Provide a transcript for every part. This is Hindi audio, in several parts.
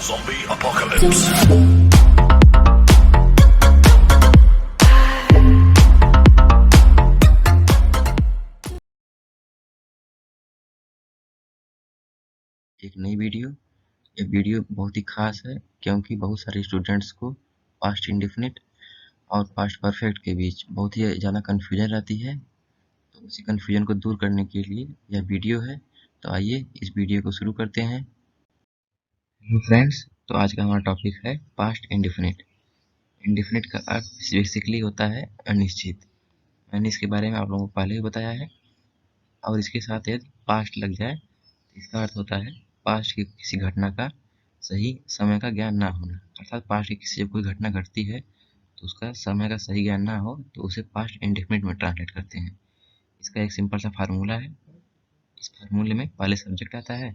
Zombie apocalypse. एक नई वीडियो। ये वीडियो बहुत ही खास है क्योंकि बहुत सारे स्टूडेंट्स को पास्ट इंडेफिनिट और पास्ट परफेक्ट के बीच बहुत ही ज़्यादा कन्फ्यूजन रहती है। तो उसी कन्फ्यूजन को दूर करने के लिए यह वीडियो है। तो आइए इस वीडियो को शुरू करते हैं। हेलो फ्रेंड्स, तो आज का हमारा टॉपिक है पास्ट इंडेफिनिट। इंडेफिनिट का अर्थ बेसिकली होता है अनिश्चित। मैंने इसके बारे में आप लोगों को पहले ही बताया है। और इसके साथ यदि पास्ट लग जाए तो इसका अर्थ होता है पास्ट की किसी घटना का सही समय का ज्ञान ना होना। अर्थात पास्ट की किसी जब कोई घटना घटती है तो उसका समय का सही ज्ञान ना हो तो उसे पास्ट इंडेफिनिट में ट्रांसलेट करते हैं। इसका एक सिंपल सा फार्मूला है। इस फार्मूले में पहले सब्जेक्ट आता है,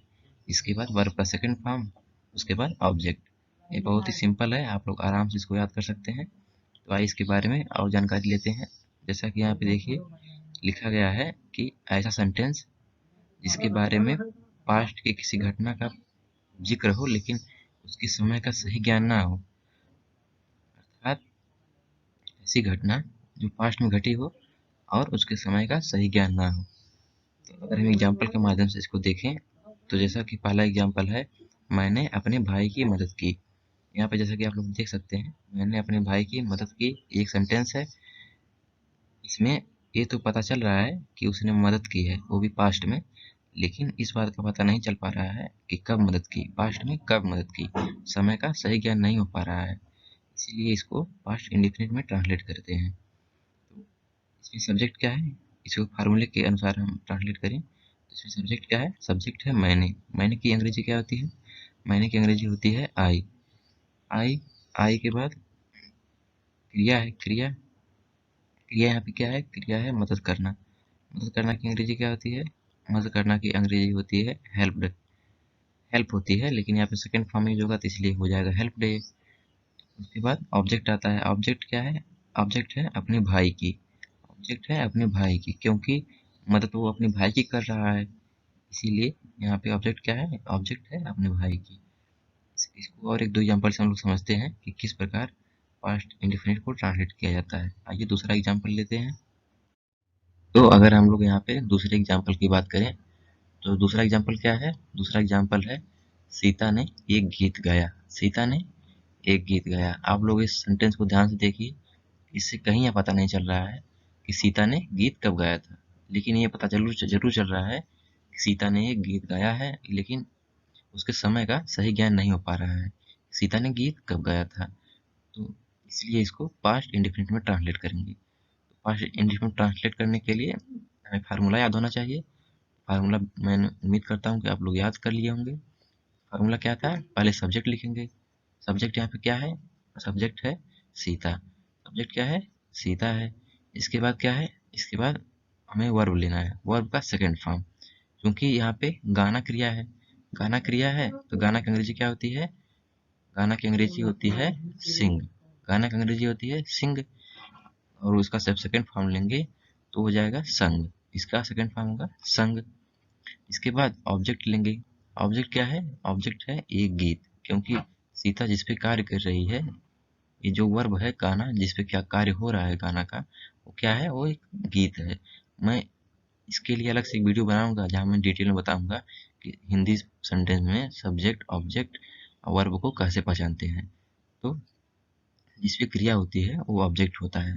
इसके बाद वर्ब का सेकंड फॉर्म, उसके बाद ऑब्जेक्ट। ये बहुत ही सिंपल है, आप लोग आराम से इसको याद कर सकते हैं। तो आइए इसके बारे में और जानकारी लेते हैं। जैसा कि यहाँ पे देखिए लिखा गया है कि ऐसा सेंटेंस जिसके बारे में पास्ट की किसी घटना का जिक्र हो लेकिन उसके समय का सही ज्ञान ना हो। अर्थात ऐसी घटना जो पास्ट में घटी हो और उसके समय का सही ज्ञान ना हो। तो अगर हम एग्जाम्पल के माध्यम से इसको देखें तो जैसा कि पहला एग्जाम्पल है, मैंने अपने भाई की मदद की। यहाँ पे जैसा कि आप लोग देख सकते हैं, मैंने अपने भाई की मदद की, एक सेंटेंस है। इसमें ये तो पता चल रहा है कि उसने मदद की है, वो भी पास्ट में, लेकिन इस बात का पता नहीं चल पा रहा है कि कब मदद की, पास्ट में कब मदद की। समय का सही ज्ञान नहीं हो पा रहा है, इसीलिए इसको पास्ट इंडेफिनिट में ट्रांसलेट करते हैं। तो इसमें सब्जेक्ट क्या है, इसको फार्मूले के अनुसार हम ट्रांसलेट करें तो इसमें सब्जेक्ट क्या है, सब्जेक्ट है मैंने। मैंने की अंग्रेजी क्या होती है, मैंने की अंग्रेजी होती है आई। आई आई के बाद क्रिया है, क्रिया। क्रिया यहाँ पे क्या है, क्रिया है मदद करना। मदद करना की अंग्रेजी क्या होती है, मदद करना की अंग्रेजी होती है हेल्प्ड। हेल्प होती है लेकिन यहाँ पे सेकंड फॉर्म यूज होगा तो इसलिए हो जाएगा हेल्प्ड। उसके बाद ऑब्जेक्ट आता है। ऑब्जेक्ट क्या है, ऑब्जेक्ट है अपने भाई की। ऑब्जेक्ट है अपने भाई की क्योंकि मदद वो अपने भाई की कर रहा है, इसीलिए यहाँ पे ऑब्जेक्ट क्या है, ऑब्जेक्ट है अपने भाई की। इसको और एक दो एग्जांपल से हम लोग समझते हैं कि किस प्रकार पास्ट इंडेफिनिट को ट्रांसलेट किया जाता है। आइए दूसरा एग्जांपल लेते हैं। तो अगर हम लोग यहाँ पे दूसरे एग्जांपल की बात करें तो दूसरा एग्जांपल क्या है, दूसरा एग्जांपल है सीता ने एक गीत गाया। सीता ने एक गीत गाया। आप लोग इस सेंटेंस को ध्यान से देखिए, इससे कहीं यह पता नहीं चल रहा है कि सीता ने गीत कब गाया था, लेकिन ये पता जरूर चल रहा है कि सीता ने एक गीत गाया है, लेकिन उसके समय का सही ज्ञान नहीं हो पा रहा है। सीता ने गीत कब गाया था, तो इसलिए इसको पास्ट इंडेफिनिट में ट्रांसलेट करेंगे। तो पास्ट इंडेफिनिट ट्रांसलेट करने के लिए हमें फार्मूला याद होना चाहिए। फार्मूला मैं उम्मीद करता हूँ कि आप लोग याद कर लिए होंगे। फार्मूला क्या था, पहले सब्जेक्ट लिखेंगे। सब्जेक्ट यहाँ पे क्या है, सब्जेक्ट है सीता। सब्जेक्ट क्या है, सीता है। इसके बाद क्या है, इसके बाद हमें वर्ब लेना है, वर्ब का सेकंड फॉर्म। क्योंकि यहाँ पे गाना क्रिया है, गाना क्रिया है तो गाना की अंग्रेजी क्या होती है, गाना की अंग्रेजी होती है सिंग। गाना की अंग्रेजी होती है सिंग, और उसका सब सेकंड फॉर्म लेंगे तो हो जाएगा संग। इसका सेकंड फॉर्म होगा संग। इसके बाद ऑब्जेक्ट लेंगे। ऑब्जेक्ट क्या है, ऑब्जेक्ट है एक गीत, क्योंकि सीता जिस पे कार्य कर रही है, ये जो वर्ब है गाना, जिस पे क्या कार्य हो रहा है गाना का, वो क्या है, वो एक गीत है। मैं इसके लिए अलग से एक वीडियो बनाऊंगा जहाँ मैं डिटेल में बताऊंगा कि हिंदी सेंटेंस में सब्जेक्ट ऑब्जेक्ट वर्ब को कैसे पहचानते हैं। तो जिस पे क्रिया होती है वो ऑब्जेक्ट होता है।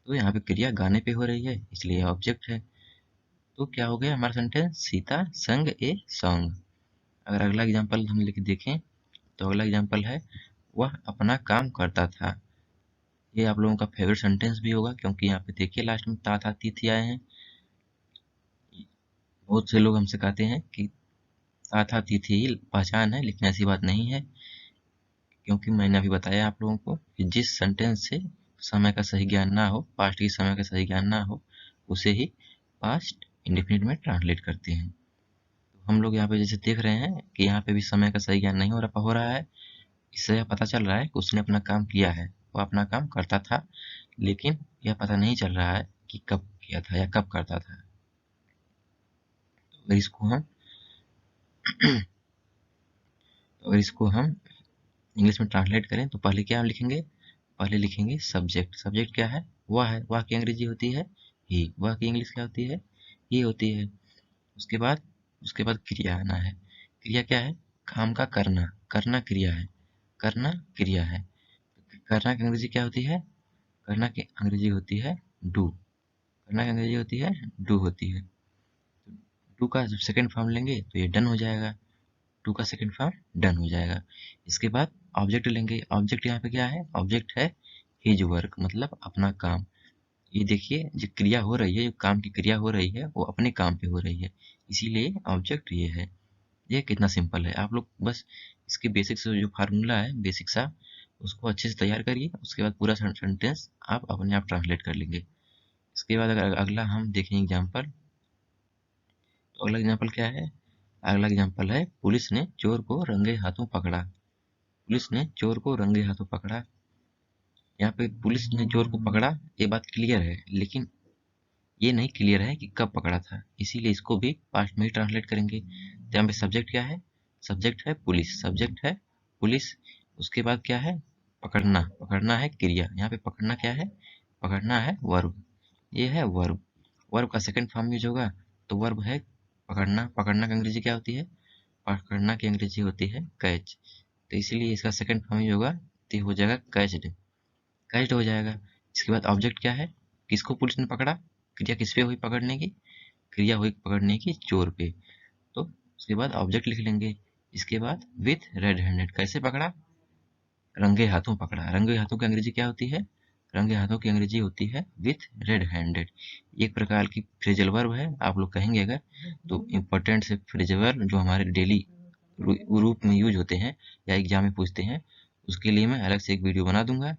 तो यहाँ पे क्रिया गाने पे हो रही है इसलिए ऑब्जेक्ट है। तो क्या हो गया हमारा सेंटेंस, सीता संग ए सॉन्ग। अगर अगला एग्जाम्पल हम लेके देखें तो अगला एग्जाम्पल है वह अपना काम करता था। ये आप लोगों का फेवरेट सेंटेंस भी होगा क्योंकि यहाँ पे देखिए लास्ट में ता था ती थी आए हैं। बहुत से लोग हमसे कहते हैं कि ता था ती थी पहचान है, लेकिन ऐसी बात नहीं है, क्योंकि मैंने अभी बताया आप लोगों को कि जिस सेंटेंस से समय का सही ज्ञान ना हो, पास्ट की समय का सही ज्ञान ना हो, उसे ही पास्ट इंडेफिनिट में ट्रांसलेट करते हैं। तो हम लोग यहाँ पे जैसे देख रहे हैं कि यहाँ पे भी समय का सही ज्ञान नहीं हो रहा है। इससे यह पता चल रहा है कि उसने अपना काम किया है, वो अपना काम करता था, लेकिन यह पता नहीं चल रहा है कि कब किया था या कब करता था। तो इसको हम अगर इसको हम इंग्लिश में ट्रांसलेट करें तो पहले क्या लिखेंगे, पहले लिखेंगे सब्जेक्ट। सब्जेक्ट क्या है, वह है, वह की अंग्रेजी होती है ही, वह की इंग्लिश क्या होती है, ही होती है। उसके बाद क्रिया आना है। क्रिया क्या है, काम का करना, करना क्रिया है, करना क्रिया है। करना की अंग्रेजी क्या होती है, करना की अंग्रेजी होती है डू, करना की अंग्रेजी होती है डू होती है। डू का जब सेकंड फॉर्म लेंगे तो ये डन हो जाएगा, टू का सेकंड फॉर्म डन हो जाएगा। इसके बाद ऑब्जेक्ट लेंगे। ऑब्जेक्ट यहाँ पे क्या है, ऑब्जेक्ट है हिज वर्क, मतलब अपना काम। ये देखिए जो क्रिया हो रही है, जो काम की क्रिया हो रही है वो अपने काम पे हो रही है, इसीलिए ऑब्जेक्ट ये है। ये कितना सिंपल है, आप लोग बस इसके बेसिक्स जो फार्मूला है बेसिक सा उसको अच्छे से तैयार करिए, उसके बाद पूरा सेंटेंस आप अपने आप ट्रांसलेट कर लेंगे। इसके बाद अगर अगला हम देखें एग्जाम्पल, तो अगला एग्जाम्पल क्या है, अगला एग्जाम्पल है पुलिस ने चोर को रंगे हाथों पकड़ा। पुलिस ने चोर को रंगे हाथों पकड़ा। यहाँ पे पुलिस ने चोर को पकड़ा, ये बात क्लियर है, लेकिन ये नहीं क्लियर है कि कब पकड़ा था, इसीलिए इसको भी पास्ट में ही ट्रांसलेट करेंगे। तो यहाँ पे सब्जेक्ट क्या है, सब्जेक्ट है पुलिस, सब्जेक्ट है पुलिस। उसके बाद क्या है, पकड़ना, पकड़ना है क्रिया। यहाँ पे पकड़ना क्या है, पकड़ना है वर्ब, ये है वर्ब। वर्ब का सेकंड फॉर्म यूज होगा तो वर्ब है पकड़ना। पकड़ना की अंग्रेजी क्या होती है, पकड़ना की अंग्रेजी होती है कैच, तो इसीलिए इसका सेकंड फॉर्म यूज होगा तो ये हो जाएगा कैच्ड, कैच्ड हो जाएगा। इसके बाद ऑब्जेक्ट क्या है, किसको पुलिस ने पकड़ा, क्रिया किस पे हुई पकड़ने की, क्रिया हुई पकड़ने की चोर पे, तो उसके बाद ऑब्जेक्ट लिख लेंगे। इसके बाद विथ रेड हैंडेड, कैसे पकड़ा, रंगे हाथों पकड़ा। रंगे हाथों की अंग्रेजी क्या होती है, रंगे हाथों की अंग्रेजी होती है विथ रेड हैंडेड। एक प्रकार की फ्रेजल वर्ब है, आप लोग कहेंगे अगर तो इम्पोर्टेंट से फ्रेजल वर्ब जो हमारे डेली रूप में यूज होते हैं या एग्जाम में पूछते हैं, उसके लिए मैं अलग से एक वीडियो बना दूंगा।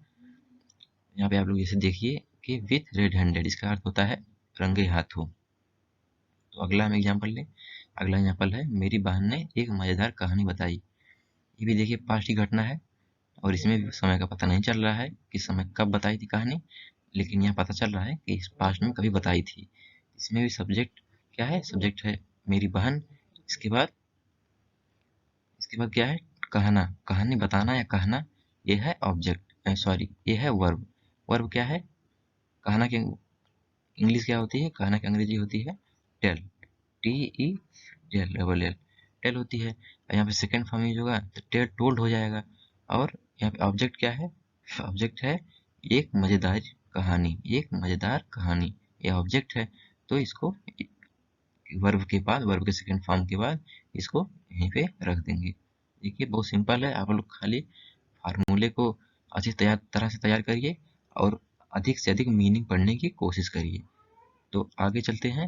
यहाँ पे आप लोग जैसे देखिए कि विथ रेड हैंडेड इसका अर्थ होता है रंगे हाथों। तो अगला हम एग्जाम्पल लें, अगला एग्जाम्पल है मेरी बहन ने एक मजेदार कहानी बताई। ये भी देखिए पास्ट की घटना है और इसमें भी समय का पता नहीं चल रहा है कि समय कब बताई थी कहानी, लेकिन यह पता चल रहा है कि इस पास्ट में कभी बताई थी। इसमें भी सब्जेक्ट क्या है, सब्जेक्ट है मेरी बहन। इसके बाद क्या है, कहना, कहानी बताना या कहना, ये है ऑब्जेक्ट, सॉरी ये है वर्ब। वर्ब क्या है, कहना की इंग्लिश क्या होती है, कहना की अंग्रेजी होती है tail, T E tail, double L, tail होती है। यहाँ पे सेकंड फॉर्म यूज होगा तो टेल टोल्ड हो जाएगा। और यहाँ पे ऑब्जेक्ट क्या है, ऑब्जेक्ट है एक मजेदार कहानी, एक मजेदार कहानी, ये ऑब्जेक्ट है। तो इसको वर्ब के बाद, वर्ब के सेकंड फॉर्म के बाद इसको यहीं पे रख देंगे। देखिए बहुत सिंपल है, आप लोग खाली फार्मूले को अच्छी तरह से तैयार करिए और अधिक से अधिक मीनिंग पढ़ने की कोशिश करिए। तो आगे चलते हैं,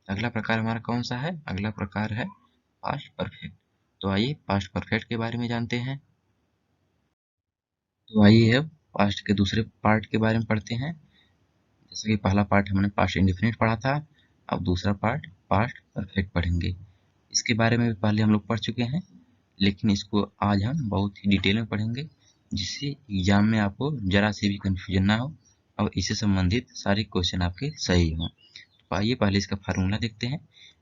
अगला प्रकार हमारा कौन सा है, अगला प्रकार है पास्ट परफेक्ट। तो आइए पास्ट परफेक्ट के बारे में जानते हैं। तो आइए अब पास्ट के दूसरे पार्ट के बारे में पढ़ते हैं। जैसे कि पहला पार्ट हमने पास्ट इंडेफिनिट पढ़ा था, अब दूसरा पार्ट पास्ट परफेक्ट पढ़ेंगे। इसके बारे में भी पहले हम लोग पढ़ चुके हैं, लेकिन इसको आज हम बहुत ही डिटेल में पढ़ेंगे, जिससे एग्जाम में आपको जरा से भी कंफ्यूजन ना हो और इससे संबंधित सारे क्वेश्चन आपके सही हों। तो आइए पहले इसका फार्मूला देखते हैं।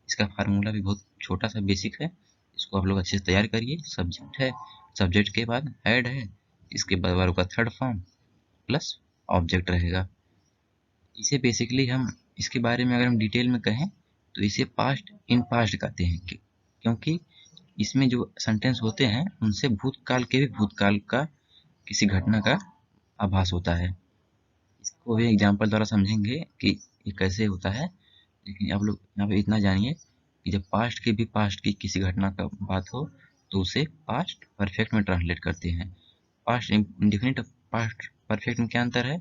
इसका फार्मूला भी बहुत छोटा सा बेसिक है, इसको आप लोग अच्छे से तैयार करिए। सब्जेक्ट है, सब्जेक्ट के बाद हेड है, इसके बाद वर्ब का थर्ड फॉर्म प्लस ऑब्जेक्ट रहेगा। इसे बेसिकली हम इसके बारे में अगर हम डिटेल में कहें तो इसे पास्ट इन पास्ट कहते हैं, क्योंकि इसमें जो सेंटेंस होते हैं उनसे भूतकाल के भी भूतकाल का किसी घटना का आभास होता है। इसको भी एग्जाम्पल द्वारा समझेंगे कि ये कैसे होता है, लेकिन आप लोग यहाँ पे इतना जानिए कि जब पास्ट के भी पास्ट की किसी घटना का बात हो तो उसे पास्ट परफेक्ट में ट्रांसलेट करते हैं। पास्ट इंडेफिनिट पास्ट परफेक्ट में क्या अंतर है,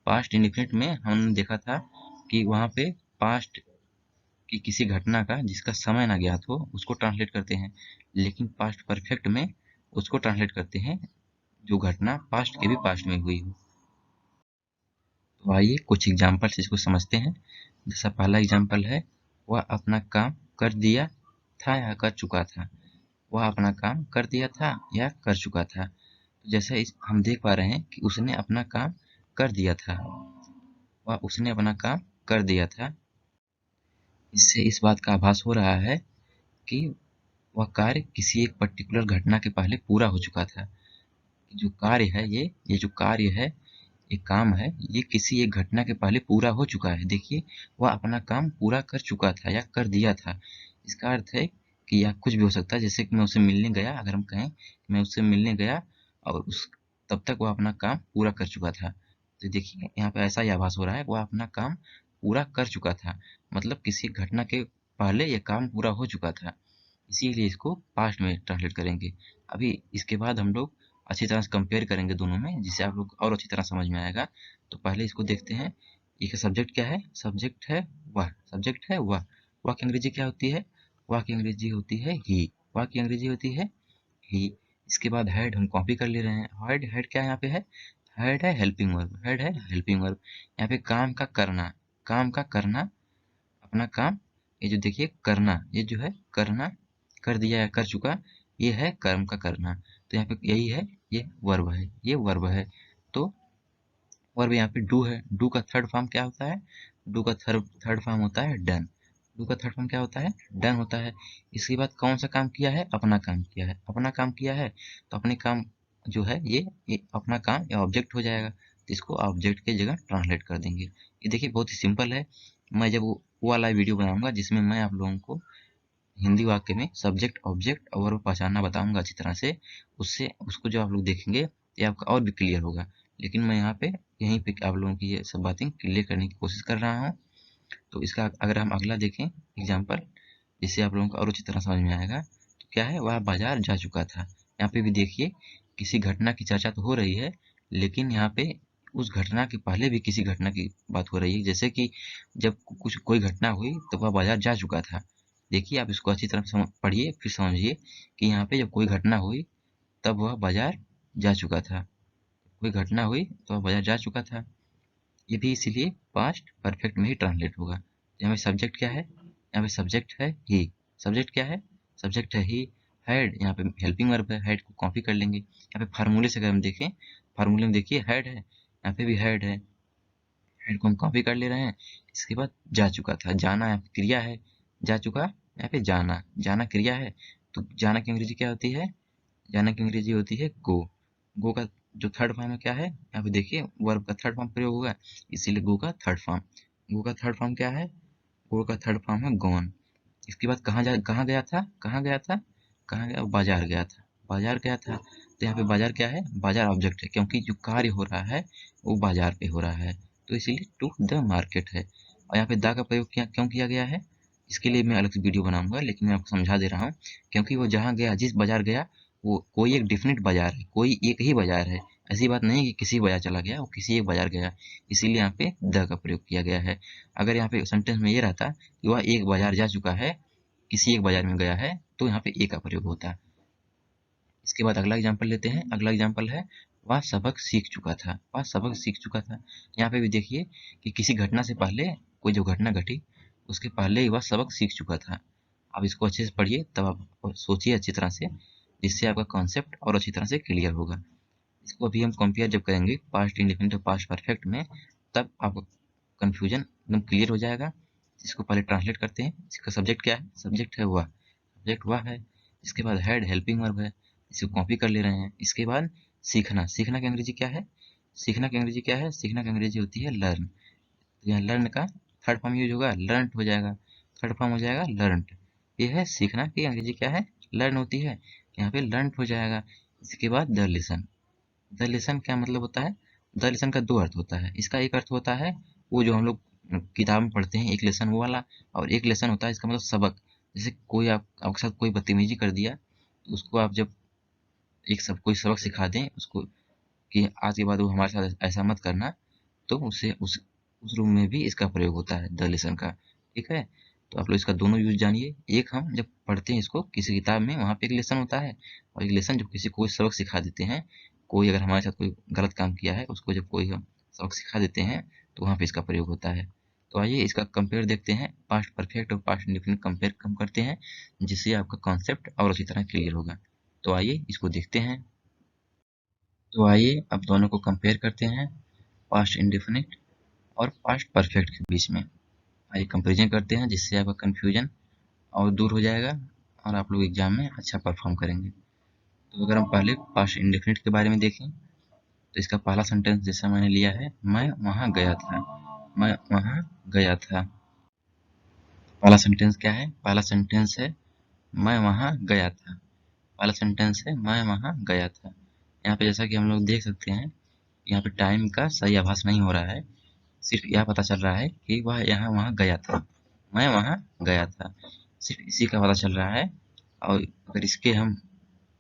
पास्ट इंडेफिनिट में हमने देखा था कि वहाँ पे पास्ट की किसी घटना का जिसका समय ना ज्ञात हो उसको ट्रांसलेट करते हैं, लेकिन पास्ट परफेक्ट में उसको ट्रांसलेट करते हैं जो घटना पास्ट के भी पास्ट में हुई हो। तो आइए कुछ एग्जाम्पल से इसको समझते हैं। जैसा पहला एग्जाम्पल है, वह अपना काम कर दिया था या कर चुका था, वह अपना काम कर दिया था या कर चुका था। तो जैसे हम देख पा रहे हैं कि उसने अपना काम कर दिया था, वह उसने अपना काम कर दिया था। इससे इस बात का आभास हो रहा है कि वह कार्य किसी एक पर्टिकुलर घटना के पहले पूरा हो चुका था। जो कार्य है ये जो कार्य है, ये काम है, ये किसी एक घटना के पहले पूरा हो चुका है। देखिए, वह अपना काम पूरा कर चुका था या कर दिया था। इसका अर्थ है कि या कुछ भी हो सकता है, जैसे कि मैं उससे मिलने गया, अगर हम कहें कि मैं उससे मिलने गया और उस तब तक वह अपना काम पूरा कर चुका था। तो देखिए, यहाँ पे ऐसा ही आभास हो रहा है, वह अपना काम पूरा कर चुका था। मतलब किसी घटना के पहले ये काम पूरा हो चुका था। इसीलिए इसको पास्ट में ट्रांसलेट करेंगे। अभी इसके बाद हम लोग अच्छी तरह से कंपेयर करेंगे दोनों में, जिससे आप लोग और अच्छी तरह समझ में आएगा। तो पहले इसको देखते हैं। इसका सब्जेक्ट क्या है? सब्जेक्ट है वह। सब्जेक्ट है वह। वह की अंग्रेजी क्या होती है? वह की अंग्रेजी होती है ही। वह की अंग्रेजी होती है ही। इसके बाद हेड हम कॉपी कर ले रहे हैं। हेड हेड क्या यहाँ पे है? हेड है हेल्पिंग वर्ब। हेड है हेल्पिंग वर्ब। यहाँ पे काम का करना, काम का करना, अपना काम। ये जो देखिए करना, ये जो है करना, कर दिया या कर चुका, ये है कर्म का करना। तो यहाँ पे यही है, ये वर्ब है, ये वर्ब है। तो वर्ब यहाँ पे डू है। डू का थर्ड फॉर्म क्या होता है? डू का थर्ड थर्ड फॉर्म होता है डन। डू का थर्ड फॉर्म क्या होता है? डन होता है। इसके बाद कौन सा काम किया है? अपना काम किया है। अपना काम किया है तो अपने काम जो है ये अपना काम या ऑब्जेक्ट हो जाएगा। तो इसको ऑब्जेक्ट की जगह ट्रांसलेट कर देंगे। ये देखिए बहुत ही सिंपल है। मैं जब वो वाला वीडियो बनाऊंगा जिसमें मैं आप लोगों को हिंदी वाक्य में सब्जेक्ट ऑब्जेक्ट और वर्ब पहचानना बताऊंगा अच्छी तरह से, उससे उसको जो आप लोग देखेंगे ये आपका और भी क्लियर होगा। लेकिन मैं यहाँ पे यहीं पे आप लोगों की ये सब बातें क्लियर करने की कोशिश कर रहा हूँ। तो इसका अगर हम अगला देखें एग्जाम्पल, जिससे आप लोगों को और अच्छी तरह समझ में आएगा, तो क्या है? वह बाजार जा चुका था। यहाँ पे भी देखिए किसी घटना की चर्चा तो हो रही है, लेकिन यहाँ पे उस घटना के पहले भी किसी घटना की बात हो रही है। जैसे कि जब कुछ कोई घटना हुई तो वह बाजार जा चुका था। देखिए आप इसको अच्छी तरह से पढ़िए, फिर समझिए कि यहाँ पे जब कोई घटना हुई तब वह बाजार जा चुका था। कोई घटना हुई तो वह बाजार जा चुका था। ये भी इसीलिए पास्ट परफेक्ट में ही ट्रांसलेट होगा। यहाँ पे सब्जेक्ट क्या है? यहाँ पे सब्जेक्ट है ही। सब्जेक्ट क्या है? सब्जेक्ट है ही। हेड यहाँ पे हेल्पिंग वर्ब है, हेड को कॉपी कर लेंगे। यहाँ पे फार्मूले से अगर हम देखें, फार्मूले में देखिए हेड है, यहाँ पे भी हेड है, हेड को हम कॉपी कर ले रहे हैं। इसके बाद जा चुका था, जाना यहाँ पे क्रिया है, जा चुका यहाँ पे जाना, जाना क्रिया है। तो जाना की अंग्रेजी क्या होती है? जाना की अंग्रेजी होती है गो। गो का जो थर्ड फॉर्म है क्या है? यहाँ पे देखिए वर्ब का थर्ड फॉर्म प्रयोग होगा, इसीलिए गो का थर्ड फॉर्म। गो का थर्ड फॉर्म क्या है? गो का थर्ड फॉर्म है गॉन। इसके बाद कहाँ गया था? कहाँ गया था? कहाँ गया? बाजार गया था। बाजार गया था। तो यहाँ पे बाजार क्या है? बाजार ऑब्जेक्ट है, क्योंकि जो कार्य हो रहा है वो बाजार पे हो रहा है। तो इसीलिए टू द मार्केट है। और यहाँ पे द का प्रयोग क्यों किया गया है? इसके लिए मैं अलग से वीडियो बनाऊंगा, लेकिन मैं आपको समझा दे रहा हूँ। क्योंकि वो जहाँ गया, जिस बाजार गया, वो कोई एक डिफिनिट बाजार है, कोई एक ही बाजार है। ऐसी बात नहीं कि किसी बाजार चला गया, वो किसी एक बाजार गया। इसीलिए यहाँ पे द का प्रयोग किया गया है। अगर यहाँ पे सेंटेंस में ये रहता कि वह एक बाजार जा चुका है, किसी एक बाजार में गया है, तो यहाँ पे ए का प्रयोग होता। इसके बाद अगला एग्जाम्पल लेते हैं। अगला एग्जाम्पल है वह सबक सीख चुका था। वह सबक सीख चुका था। यहाँ पे भी देखिए कि किसी घटना से पहले, कोई जो घटना घटी उसके पहले ही वह सबक सीख चुका था। आप इसको अच्छे से पढ़िए, तब आप सोचिए अच्छी तरह से, जिससे आपका कॉन्सेप्ट और अच्छी तरह से क्लियर होगा। इसको अभी हम कंपेयर जब करेंगे पास्ट इंडेफिनिट और पास्ट परफेक्ट में, तब आपको कन्फ्यूजन एकदम क्लियर हो जाएगा। इसको पहले ट्रांसलेट करते हैं। इसका सब्जेक्ट क्या है? सब्जेक्ट है वह। सब्जेक्ट वह है। इसके बाद हेड हेल्पिंग वर्ब है, इसे कॉपी कर ले रहे हैं। इसके बाद सीखना। सीखना की अंग्रेजी क्या है? सीखना की अंग्रेजी क्या है? सीखना की अंग्रेजी होती है लर्न। तो यहाँ लर्न का थर्ड फॉर्म यूज होगा, लर्नड हो जाएगा। थर्ड फॉर्म हो जाएगा लर्नड। ये है सीखना की अंग्रेजी क्या है? लर्न होती है। यहाँ पे लर्न हो जाएगा। इसके बाद द लेसन। द लेसन क्या मतलब होता है? द लेसन का दो अर्थ होता है। इसका एक अर्थ होता है वो जो हम लोग किताब में पढ़ते हैं, एक लेसन वो वाला, और एक लेसन होता है इसका मतलब सबक। जैसे कोई आपके साथ कोई बदतमीजी कर दिया, तो उसको आप जब एक सब कोई सबक सिखा दें उसको कि आज के बाद वो हमारे साथ ऐसा मत करना, तो उसे उस रूम में भी इसका प्रयोग होता है द लेसन का। ठीक है? तो आप लोग इसका दोनों यूज जानिए। एक हम जब पढ़ते हैं इसको किसी किताब में, वहाँ पे एक लेसन होता है, और एक लेसन जब किसी को कोई सबक सिखा देते हैं। कोई अगर हमारे साथ कोई गलत काम किया है, उसको जब कोई हम सबक सिखा देते हैं, तो वहाँ पे इसका प्रयोग होता है। तो आइए इसका कंपेयर देखते हैं, पास्ट परफेक्ट और पास्ट इंडेफिनिट कंपेयर हम करते हैं, जिससे आपका कॉन्सेप्ट और अच्छी तरह क्लियर होगा। तो आइए इसको देखते हैं। तो आइए अब दोनों को कंपेयर करते हैं, पास्ट इंडेफिनिट और पास्ट परफेक्ट के बीच में। आइए कंपेरिजन करते हैं, जिससे आपका कन्फ्यूजन और दूर हो जाएगा। और आप लोग एग्जाम में अच्छा परफॉर्म करेंगे। तो अगर हम पहले पास्ट इंडेफिनिट के बारे में देखें तो इसका पहला सेंटेंस जैसा मैंने लिया है, मैं वहाँ गया था, मैं वहाँ गया था। पहला सेंटेंस क्या है? पहला सेंटेंस है मैं वहाँ गया था। पहला सेंटेंस है मैं वहाँ गया था। यहाँ पे जैसा कि हम लोग देख सकते हैं, यहाँ पे टाइम का सही आभास नहीं हो रहा है, सिर्फ यह पता चल रहा है कि वह यहाँ वहाँ गया था, मैं वहाँ गया था, सिर्फ इसी का पता चल रहा है। और अगर इसके हम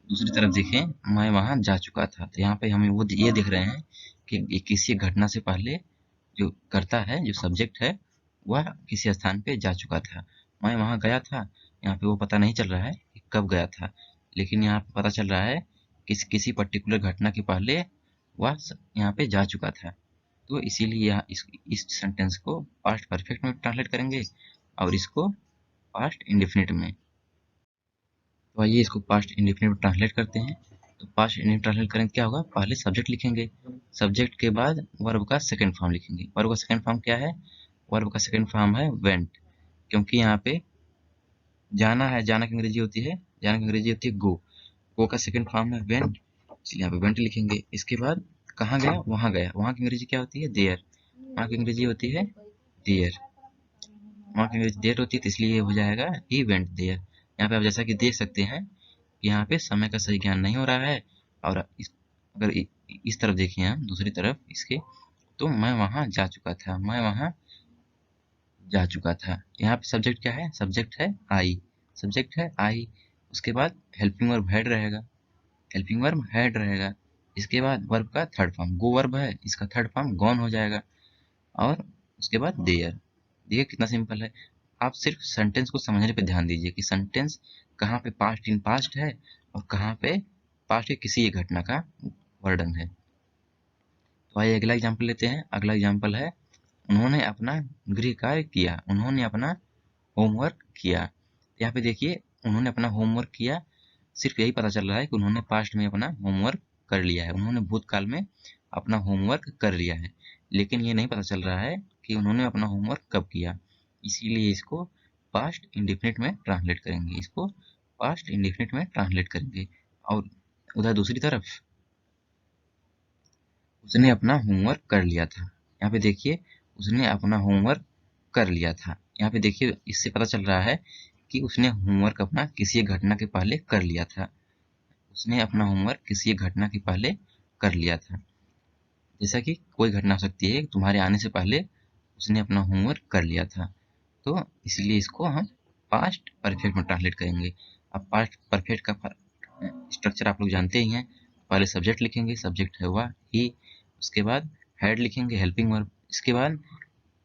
दूसरी तरफ देखें, मैं वहाँ जा चुका था, तो यहाँ पे हमें वो ये देख रहे हैं कि ये किसी घटना से पहले जो करता है, जो सब्जेक्ट है, वह किसी स्थान पे जा चुका था। मैं वहाँ गया था, यहाँ पे वो पता नहीं चल रहा है कि कब गया था, लेकिन यहाँ पे पता चल रहा है किसी पर्टिकुलर घटना के पहले वह यहाँ पे जा चुका था। तो इसीलिए यहाँ इस सेंटेंस को पास्ट परफेक्ट में ट्रांसलेट करेंगे और इसको पास्ट इंडेफिनिट में। तो आइए इसको पास्ट इंडेफिनिट में ट्रांसलेट करते हैं। तो पास्ट इंडेफिनिट ट्रांसलेट करेंगे क्या होगा? पहले सब्जेक्ट लिखेंगे, सब्जेक्ट के बाद वर्ब का सेकंड फॉर्म लिखेंगे। वर्ब का सेकंड फॉर्म क्या है? वर्ब का सेकंड फॉर्म है वेंट, क्योंकि यहाँ पे जाना है, जाना की अंग्रेजी होती है, जाना की अंग्रेजी होती है गो, गो का सेकंड फॉर्म है वेंट, इसलिए यहाँ पे वेंट लिखेंगे। इसके बाद कहाँ गया? वहाँ गया, वहाँ की अंग्रेजी क्या होती है? देयर, वहाँ की अंग्रेजी होती है देयर, वहाँ की अंग्रेजी देयर होती है, तो इसलिए ये हो जाएगा ही वेंट देयर। यहाँ पे आप जैसा कि देख सकते हैं, यहाँ पे समय का सही ज्ञान नहीं हो रहा है। और अगर इस तरफ देखिए, हम दूसरी तरफ इसके, तो मैं वहां जा चुका था, मैं वहां जा चुका था। यहाँ पे सब्जेक्ट क्या है? सब्जेक्ट है आई, सब्जेक्ट है आई। उसके बाद हेल्पिंग वर्ब हेड रहेगा, हेल्पिंग वर्ब हेड रहेगा। इसके बाद वर्ब का थर्ड फॉर्म गो वर्ब है, इसका थर्ड फॉर्म गॉन हो जाएगा। और उसके बाद देयर। देखिए कितना सिंपल है। आप सिर्फ सेंटेंस को समझने पे ध्यान दीजिए कि सेंटेंस कहाँ पे पास्ट इन पास्ट है और कहाँ पे पास्ट के किसी एक घटना का वर्णन है। तो आइए अगला एग्जाम्पल लेते हैं। अगला एग्जाम्पल है उन्होंने अपना गृह कार्य किया, उन्होंने अपना होमवर्क किया। यहाँ पे देखिए उन्होंने अपना होमवर्क किया, सिर्फ यही पता चल रहा है कि उन्होंने पास्ट में अपना होमवर्क कर लिया है, उन्होंने भूतकाल में अपना होमवर्क कर लिया है, लेकिन ये नहीं पता चल रहा है कि उन्होंने अपना होमवर्क कब किया। इसीलिए इसको पास्ट इंडेफिनिट में ट्रांसलेट करेंगे, इसको पास्ट इंडेफिनिट में ट्रांसलेट करेंगे। और उधर दूसरी तरफ उसने अपना होमवर्क कर लिया था, यहाँ पे देखिए उसने अपना होमवर्क कर लिया था। यहाँ पे देखिए इससे पता चल रहा है कि उसने होमवर्क अपना किसी घटना के पहले कर लिया था, उसने अपना होमवर्क किसी घटना के पहले कर लिया था। जैसा कि कोई घटना हो सकती है, तुम्हारे आने से पहले उसने अपना होमवर्क कर लिया था। तो इसलिए इसको हम पास्ट परफेक्ट में ट्रांसलेट करेंगे। अब पास्ट परफेक्ट का स्ट्रक्चर आप लोग जानते ही हैं। पहले सब्जेक्ट लिखेंगे, सब्जेक्ट है वह ही, उसके बाद हेड लिखेंगे हेल्पिंग वर्ब, इसके बाद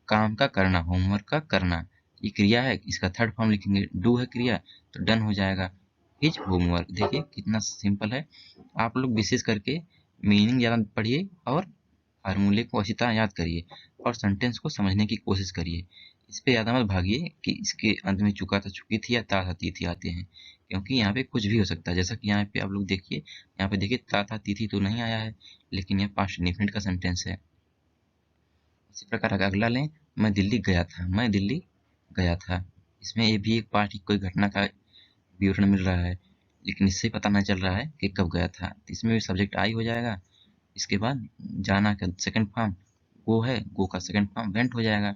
काम का करना, होमवर्क का करना, ये क्रिया है, इसका थर्ड फॉर्म लिखेंगे, डू है क्रिया, तो डन हो जाएगा हिज होमवर्क। देखिए कितना सिंपल है। आप लोग विशेष करके मीनिंग ज़्यादा पढ़िए और फार्मूले को अच्छी तरह याद करिए और सेंटेंस को समझने की कोशिश करिए। इस पे ज़्यादा मत भागिए कि इसके अंत में चुका था, चुकी थी या ता था तिथि आते हैं, क्योंकि यहाँ पे कुछ भी हो सकता है। जैसा कि यहाँ पे आप लोग देखिए, यहाँ पे देखिए ता था तिथि तो नहीं आया है, लेकिन यह पास्ट इंडेफिनिट का सेंटेंस है। इसी प्रकार अगर अगला लें, मैं दिल्ली गया था, मैं दिल्ली गया था, इसमें ये भी एक पास्ट की कोई घटना का विवरण मिल रहा है, लेकिन इससे पता नहीं चल रहा है कि कब गया था, तो इसमें भी सब्जेक्ट आई हो जाएगा। इसके बाद जाना का सेकंड फॉर्म गो है, गो का सेकंड फॉर्म वेंट हो जाएगा।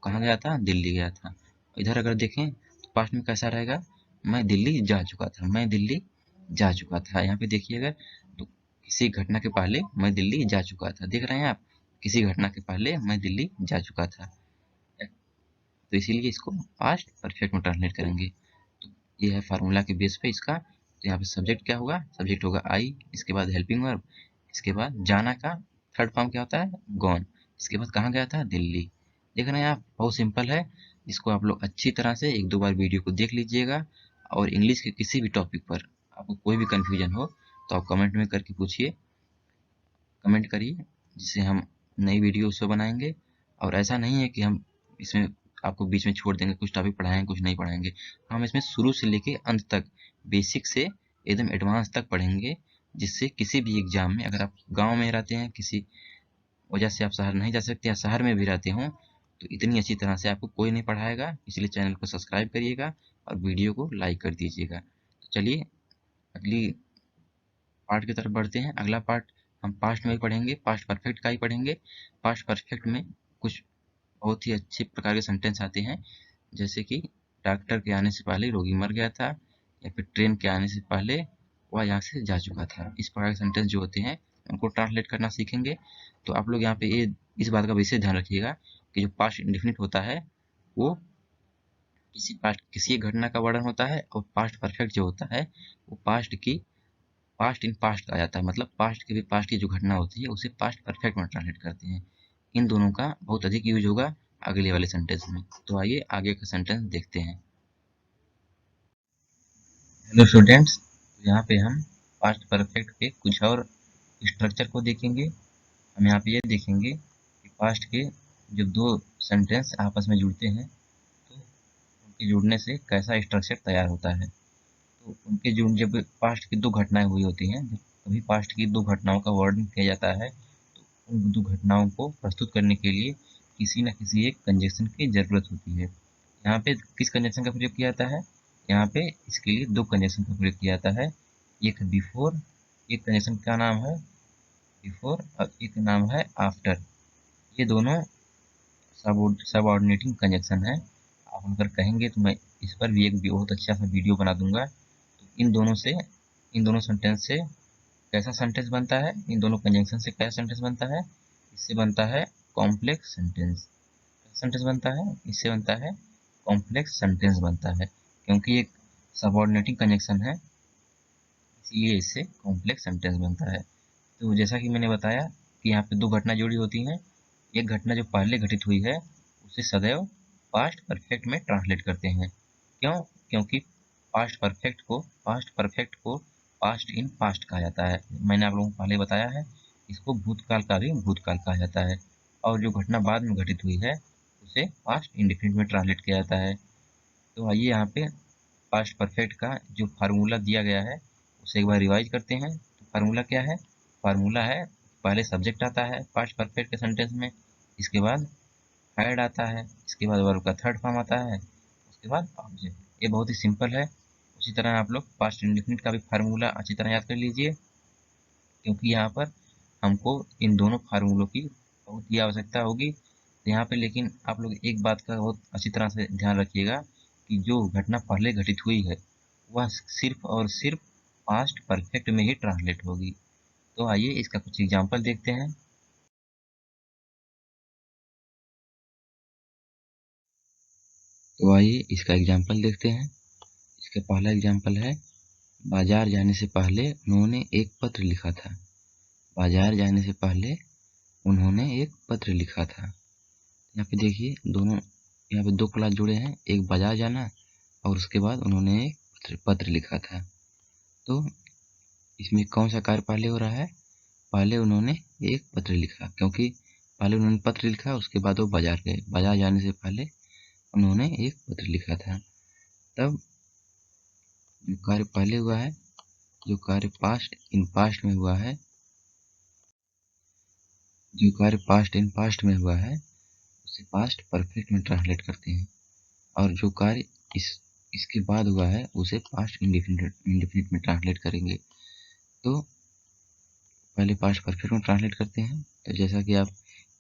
कहाँ गया था? दिल्ली गया था। इधर अगर देखें तो पास्ट में कैसा रहेगा? मैं दिल्ली जा चुका था, मैं दिल्ली जा चुका था। यहाँ पे देखिएगा तो किसी घटना के पहले मैं दिल्ली जा चुका था, देख रहे हैं आप, किसी घटना के पहले मैं दिल्ली जा चुका था। तो इसीलिए इसको पास्ट परफेक्ट में ट्रांसलेट करेंगे। तो ये है फार्मूला के बेस पे इसका। तो यहाँ पे सब्जेक्ट क्या होगा? सब्जेक्ट होगा आई, इसके बाद हेल्पिंग वर्ब, इसके बाद जाना का थर्ड फॉर्म क्या होता है? गॉन, इसके बाद कहाँ गया था? दिल्ली। देख रहे हैं आप, बहुत सिंपल है। इसको आप लोग अच्छी तरह से एक दो बार वीडियो को देख लीजिएगा और इंग्लिश के किसी भी टॉपिक पर आपको कोई भी कंफ्यूजन हो तो आप कमेंट में करके पूछिए, कमेंट करिए, जिससे हम नई वीडियो उस पर बनाएंगे। और ऐसा नहीं है कि हम इसमें आपको बीच में छोड़ देंगे, कुछ टॉपिक पढ़ाएंगे कुछ नहीं पढ़ाएंगे। हम इसमें शुरू से लेके अंत तक, बेसिक से एकदम एडवांस तक पढ़ेंगे, जिससे किसी भी एग्जाम में, अगर आप गांव में रहते हैं, किसी वजह से आप शहर नहीं जा सकते या शहर में भी रहते हों, तो इतनी अच्छी तरह से आपको कोई नहीं पढ़ाएगा। इसलिए चैनल को सब्सक्राइब करिएगा और वीडियो को लाइक कर दीजिएगा। तो चलिए अगली पार्ट की तरफ बढ़ते हैं। अगला पार्ट हम पास्ट में ही पढ़ेंगे, पास्ट परफेक्ट का ही पढ़ेंगे। पास्ट परफेक्ट में कुछ बहुत ही अच्छे प्रकार के सेंटेंस आते हैं, जैसे कि डॉक्टर के आने से पहले रोगी मर गया था, या फिर ट्रेन के आने से पहले वह यहाँ से जा चुका था। इस प्रकार के सेंटेंस जो होते हैं उनको ट्रांसलेट करना सीखेंगे। तो आप लोग यहाँ पे ये इस बात का विशेष ध्यान रखिएगा कि जो पास्ट इंडेफिनिट होता है वो किसी एक घटना का वर्णन होता है, और पास्ट परफेक्ट जो होता है वो पास्ट इन पास्ट आ जाता है। मतलब पास्ट की जो घटना होती है उसे पास्ट परफेक्ट में ट्रांसलेट करते हैं। इन दोनों का बहुत अधिक यूज होगा अगले वाले सेंटेंस में। तो आइए आगे का सेंटेंस देखते हैं। हेलो स्टूडेंट्स, यहाँ पे हम पास्ट परफेक्ट के कुछ और स्ट्रक्चर को देखेंगे। हम यहाँ पे ये देखेंगे कि पास्ट के जब दो सेंटेंस आपस में जुड़ते हैं तो उनके जुड़ने से कैसा स्ट्रक्चर तैयार होता है। तो उनके जुड़ जब पास्ट की दो घटनाएं हुई होती हैं, जब कभी पास्ट की दो घटनाओं का वर्णन किया जाता है, तो उन दो घटनाओं को प्रस्तुत करने के लिए किसी न किसी एक कंजक्शन की ज़रूरत होती है। यहाँ पे किस कंजक्शन का प्रयोग किया जाता है? यहाँ पे इसके लिए दो कंजक्शन का प्रयोग किया जाता है। एक बिफोर, एक कंजक्शन का नाम है बिफोर और एक नाम है आफ्टर। ये दोनों सबऑर्डिनेटिंग कंजक्शन है। आप अगर कहेंगे तो मैं इस पर भी एक बहुत अच्छा सा वीडियो बना दूंगा। तो इन दोनों सेंटेंस से कैसा सेंटेंस बनता है, इन दोनों कंजंक्शन से कैसा सेंटेंस बनता है? इससे बनता है कॉम्प्लेक्स सेंटेंस। सेंटेंस बनता है, इससे बनता है कॉम्प्लेक्स सेंटेंस बनता है, क्योंकि एक सबऑर्डिनेटिंग कंजंक्शन है, इसीलिए इससे कॉम्प्लेक्स सेंटेंस बनता है। तो जैसा कि मैंने बताया कि यहाँ पे दो घटना जुड़ी होती हैं। एक घटना जो पहले घटित हुई है उसे सदैव पास्ट परफेक्ट में ट्रांसलेट करते हैं। क्यों? क्योंकि पास्ट परफेक्ट को पास्ट इन पास्ट कहा जाता है। मैंने आप लोगों को पहले बताया है, इसको भूतकाल का भी भूतकाल कहा जाता है। और जो घटना बाद में घटित हुई है उसे पास्ट इंडेफिनिट में ट्रांसलेट किया जाता है। तो आइए यहाँ पे पास्ट परफेक्ट का जो फार्मूला दिया गया है उसे एक बार रिवाइज करते हैं। तो फार्मूला क्या है? फार्मूला है, पहले सब्जेक्ट आता है पास्ट परफेक्ट के सेंटेंस में, इसके बाद हेड आता है, इसके बाद वर्ब का थर्ड फॉर्म आता है, उसके बाद ऑब्जेक्ट। ये बहुत ही सिंपल है। उसी तरह आप लोग पास्ट इंडेफिनिट का भी फार्मूला अच्छी तरह याद कर लीजिए, क्योंकि यहाँ पर हमको इन दोनों फार्मूलों की बहुत ही आवश्यकता होगी। तो यहाँ पे लेकिन आप लोग एक बात का बहुत अच्छी तरह से ध्यान रखिएगा कि जो घटना पहले घटित हुई है वह सिर्फ और सिर्फ पास्ट परफेक्ट में ही ट्रांसलेट होगी। तो आइए इसका कुछ एग्जाम्पल देखते हैं। तो आइए इसका एग्जाम्पल देखते हैं। इसका पहला एग्जाम्पल है, बाजार जाने से पहले उन्होंने एक पत्र लिखा था। बाजार जाने से पहले उन्होंने एक पत्र लिखा था। यहाँ पे देखिए दोनों, यहाँ पे दो क्लास जुड़े हैं, एक बाजार जाना और उसके बाद उन्होंने एक पत्र लिखा था। तो इसमें कौन सा कार्य पहले हो रहा है? पहले उन्होंने एक पत्र लिखा, क्योंकि पहले उन्होंने पत्र लिखा उसके बाद वो बाजार गए। बाजार जाने से पहले उन्होंने एक पत्र लिखा था। तब जो कार्य पहले हुआ है, जो कार्य पास्ट इन पास्ट में हुआ है, जो कार्य पास्ट इन पास्ट में हुआ है उसे पास्ट परफेक्ट में ट्रांसलेट करते हैं, और जो कार्य इसके बाद हुआ है उसे पास्ट इंडेफिनिट में ट्रांसलेट करेंगे। तो पहले पास्ट परफेक्ट में ट्रांसलेट करते हैं। तो जैसा कि आप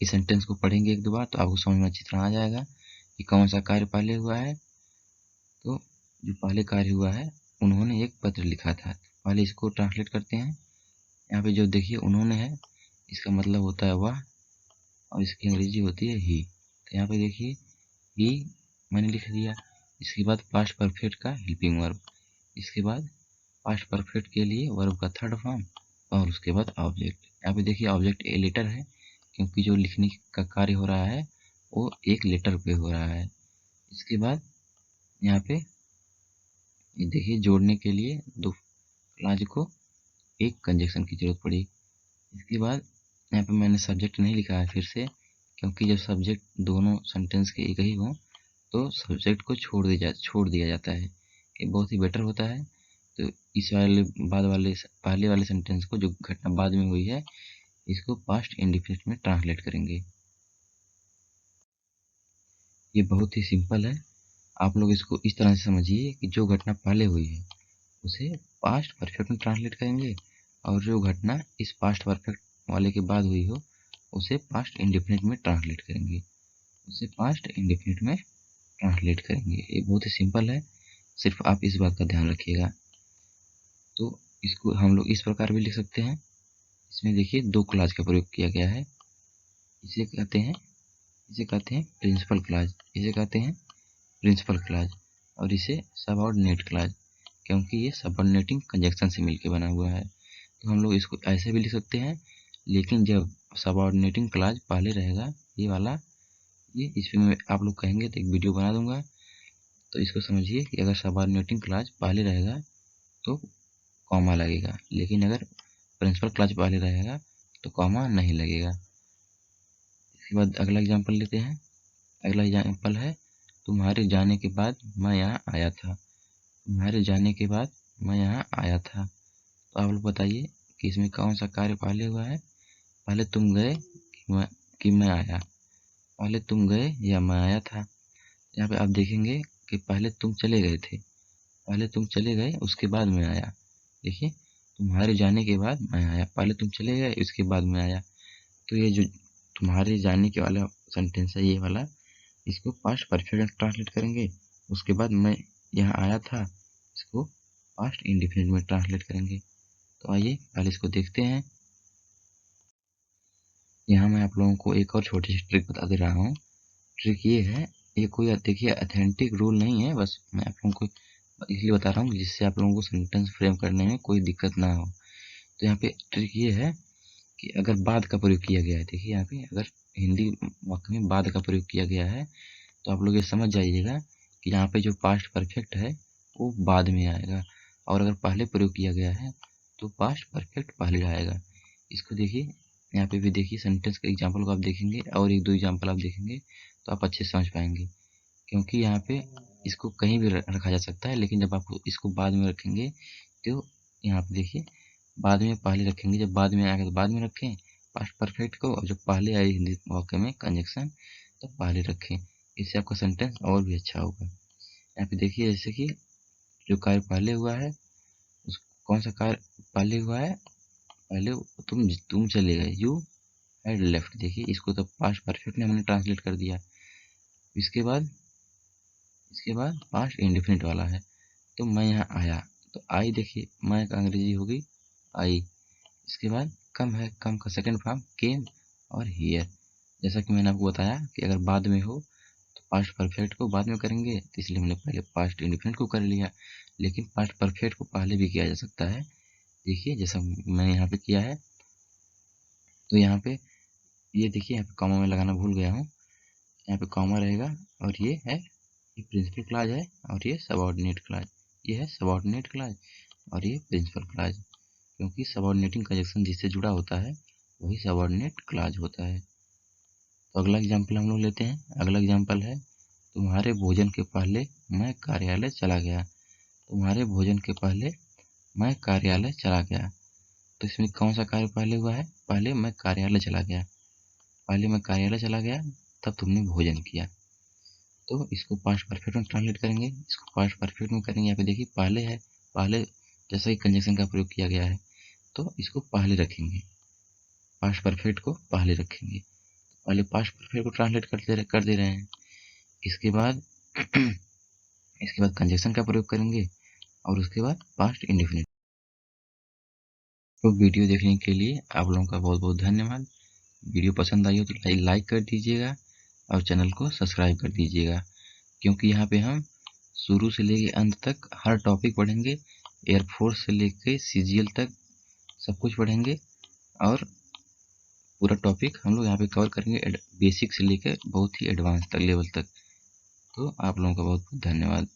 इस सेंटेंस को पढ़ेंगे एक दो बार तो आपको समझ में अच्छी तरह आ जाएगा कि कौन सा कार्य पहले हुआ है। तो जो पहले कार्य हुआ है, उन्होंने एक पत्र लिखा था, पहले इसको ट्रांसलेट करते हैं। यहाँ पे जो देखिए उन्होंने है, इसका मतलब होता है वह, और इसकी अंग्रेजी होती है ही। तो यहाँ पे देखिए ही मैंने लिख दिया। इसके बाद पास्ट परफेक्ट का हेल्पिंग वर्ब, इसके बाद पास्ट परफेक्ट के लिए वर्ब का थर्ड फॉर्म, और उसके बाद ऑब्जेक्ट। यहाँ पे देखिए ऑब्जेक्ट ए लेटर है, क्योंकि जो लिखने का कार्य हो रहा है वो एक लेटर पे हो रहा है। इसके बाद यहाँ पे ये देखिए जोड़ने के लिए दो क्लाज को एक कंजक्शन की जरूरत पड़ी। इसके बाद यहाँ पे मैंने सब्जेक्ट नहीं लिखा है फिर से, क्योंकि जब सब्जेक्ट दोनों सेंटेंस के एक ही हों तो सब्जेक्ट को छोड़ दिया जाता है, ये बहुत ही बेटर होता है। तो इस वाले बाद वाले पहले वाले सेंटेंस को, जो घटना बाद में हुई है, इसको पास्ट इंडेफिनिट में ट्रांसलेट करेंगे। ये बहुत ही सिंपल है, आप लोग इसको इस तरह से समझिए कि जो घटना पहले हुई है उसे पास्ट परफेक्ट में ट्रांसलेट करेंगे, और जो घटना इस पास्ट परफेक्ट वाले के बाद हुई हो उसे पास्ट इंडेफिनिट में ट्रांसलेट करेंगे, उसे पास्ट इंडेफिनिट में ट्रांसलेट करेंगे। ये बहुत ही सिंपल है, सिर्फ आप इस बात का ध्यान रखिएगा। तो इसको हम लोग इस प्रकार भी लिख सकते हैं। इसमें देखिए दो क्लॉज का प्रयोग किया गया है। इसे कहते हैं प्रिंसिपल क्लॉज, इसे कहते हैं प्रिंसिपल क्लॉज, और इसे सबऑर्डिनेट क्लॉज, क्योंकि ये सबऑर्डिनेटिंग कंजक्शन से मिलकर बना हुआ है। तो हम लोग इसको ऐसे भी लिख सकते हैं, लेकिन जब सबऑर्डिनेटिंग क्लॉज पहले रहेगा, ये वाला, ये इसमें आप लोग कहेंगे तो एक वीडियो बना दूंगा। तो इसको समझिए कि अगर सबऑर्डिनेटिंग क्लॉज पहले रहेगा तो कॉमा लगेगा, लेकिन अगर प्रिंसिपल क्लॉज पहले रहेगा तो कॉमा नहीं लगेगा। इसके बाद अगला एग्जांपल लेते हैं। अगला एग्जांपल है, तुम्हारे जाने के बाद मैं यहाँ आया था। तुम्हारे जाने के बाद मैं यहाँ आया था। तो आप लोग बताइए कि इसमें कौन सा कार्य पहले हुआ है, पहले तुम गए कि मैं आया, पहले तुम गए या मैं आया था। यहाँ पे आप देखेंगे कि पहले तुम चले गए थे, पहले तुम चले गए उसके बाद मैं आया। देखिए, तुम्हारे जाने के बाद मैं आया, पहले तुम चले गए उसके बाद मैं आया। तो ये जो तुम्हारे जाने के वाला सेंटेंस है, ये वाला, इसको पास्ट परफेक्ट में ट्रांसलेट करेंगे। उसके बाद मैं यहाँ आया था, इसको पास्ट इंडेफिनिट में ट्रांसलेट करेंगे। तो आइए पहले इसको देखते हैं। यहाँ मैं आप लोगों को एक और छोटी सी ट्रिक बता दे रहा हूँ। ट्रिक ये है, ये कोई देखिए अथेंटिक रूल नहीं है, बस मैं आप लोगों को इसलिए बता रहा हूँ जिससे आप लोगों को सेंटेंस फ्रेम करने में कोई दिक्कत ना हो। तो यहाँ पे ट्रिक ये है कि अगर बाद का प्रयोग किया गया है, देखिए यहाँ पे अगर हिंदी वाक्य में बाद का प्रयोग किया गया है तो आप लोग ये समझ जाइएगा कि यहाँ पे जो पास्ट परफेक्ट है वो बाद में आएगा, और अगर पहले प्रयोग किया गया है तो पास्ट परफेक्ट पहले आएगा। इसको देखिए, यहाँ पे भी देखिए सेंटेंस के एग्जाम्पल को आप देखेंगे और एक दो एग्जाम्पल आप देखेंगे तो आप अच्छे से समझ पाएंगे, क्योंकि यहाँ पे इसको कहीं भी रखा जा सकता है, लेकिन जब आप इसको बाद में रखेंगे तो यहाँ पे देखिए बाद में पहले रखेंगे, जब बाद में आएगा तो बाद में रखें पास्ट परफेक्ट को, और जब पहले आई हिंदी वाक्य में कंजक्शन तो पहले रखें। इससे आपका सेंटेंस और भी अच्छा होगा। यहाँ पे देखिए जैसे कि जो कार्य पहले हुआ है, उस कौन सा कार्य पहले हुआ है, पहले तुम चले गए, यू हैड लेफ्ट। देखिए इसको तो पास्ट परफेक्ट में हमने ट्रांसलेट कर दिया। इसके बाद पास्ट इंडेफिनिट वाला है, तो मैं यहाँ आया, तो आई देखिए मैं का अंग्रेजी होगी आई। इसके बाद कम है, कम का सेकंड फॉर्म केम और हियर। जैसा कि मैंने आपको बताया कि अगर बाद में हो तो पास्ट परफेक्ट को बाद में करेंगे, तो इसलिए हमने पहले पास्ट इंडेफिनिट को कर लिया, लेकिन पास्ट परफेक्ट को पहले भी किया जा सकता है। देखिए जैसा मैंने यहाँ पे किया है, तो यहाँ पे ये देखिए यहाँ पे कॉमा में लगाना भूल गया हूँ, यहाँ पे कॉमा रहेगा, और ये है, ये प्रिंसिपल क्लॉज है, और ये सबऑर्डिनेट क्लॉज, ये है सबऑर्डिनेट क्लॉज, और ये प्रिंसिपल क्लॉज, क्योंकि सबऑर्डिनेटिंग कंजक्शन जिससे जुड़ा होता है वही सबऑर्डिनेट क्लॉज होता है। तो अगला एग्जाम्पल हम लोग लेते हैं। अगला एग्जाम्पल है, तुम्हारे भोजन के पहले मैं कार्यालय चला गया। तुम्हारे भोजन के पहले मैं कार्यालय चला गया। तो इसमें कौन सा कार्य पहले हुआ है, पहले मैं कार्यालय चला गया, पहले मैं कार्यालय चला गया तब तुमने भोजन किया। तो इसको पास्ट परफेक्ट में ट्रांसलेट करेंगे, इसको पास्ट परफेक्ट में करेंगे। यहाँ पे देखिए पहले है, पहले जैसा कि कंजक्शन का प्रयोग किया गया है तो इसको पहले रखेंगे, पास्ट परफेक्ट को पहले रखेंगे, पहले पास्ट परफेक्ट को ट्रांसलेट कर दे रहे हैं। इसके बाद कंजक्शन का प्रयोग करेंगे, और उसके बाद पास्ट इंडेफिनिट। तो वीडियो देखने के लिए आप लोगों का बहुत बहुत धन्यवाद। वीडियो पसंद आई हो तो लाइक कर दीजिएगा और चैनल को सब्सक्राइब कर दीजिएगा, क्योंकि यहाँ पे हम शुरू से लेके अंत तक हर टॉपिक पढ़ेंगे, एयरफोर्स से लेके सीजीएल तक सब कुछ पढ़ेंगे, और पूरा टॉपिक हम लोग यहाँ पे कवर करेंगे, बेसिक से लेकर बहुत ही एडवांस तक लेवल तक। तो आप लोगों का बहुत बहुत धन्यवाद।